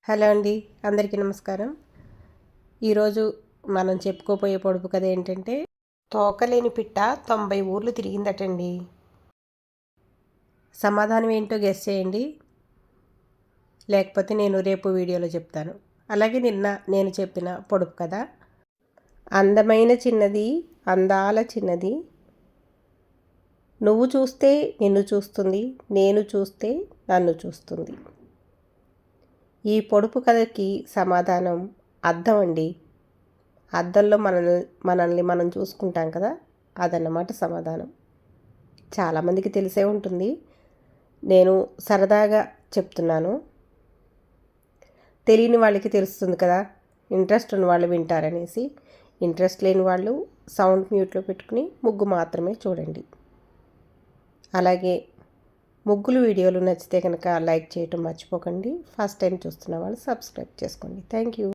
Hello అండి, అందరికీ నమస్కారం. ఈరోజు మనం చెప్పుకోపోయే పొడుపు కథ ఏంటంటే, తోకలేని పిట్ట 90 ఊర్లు తిరిగిందటండి. సమాధానం ఏంటో గెస్ చేయండి, లేకపోతే నేను రేపు వీడియోలో చెప్తాను. అలాగే నిన్న నేను చెప్పిన పొడుపు కథ, అందమైన చిన్నది, అందాల చిన్నది, నువ్వు చూస్తే నిన్ను చూస్తుంది, నేను చూస్తే నన్ను చూస్తుంది. ఈ పొడుపు కథకి సమాధానం అద్దం అండి. అద్దంలో మనల్ని మనం చూసుకుంటాం కదా, అదన్నమాట సమాధానం. చాలామందికి తెలిసే ఉంటుంది, నేను సరదాగా చెప్తున్నాను. తెలియని వాళ్ళకి తెలుస్తుంది కదా, ఇంట్రెస్ట్ ఉన్న వాళ్ళు వింటారనేసి. ఇంట్రెస్ట్ లేని వాళ్ళు సౌండ్ మ్యూట్లో పెట్టుకుని ముగ్గు మాత్రమే చూడండి. అలాగే ముగ్గులు వీడియోలు నచ్చితే కనుక లైక్ చేయటం మర్చిపోకండి. ఫస్ట్ టైం చూస్తున్న వాళ్ళు సబ్స్క్రైబ్ చేసుకోండి. Thank you.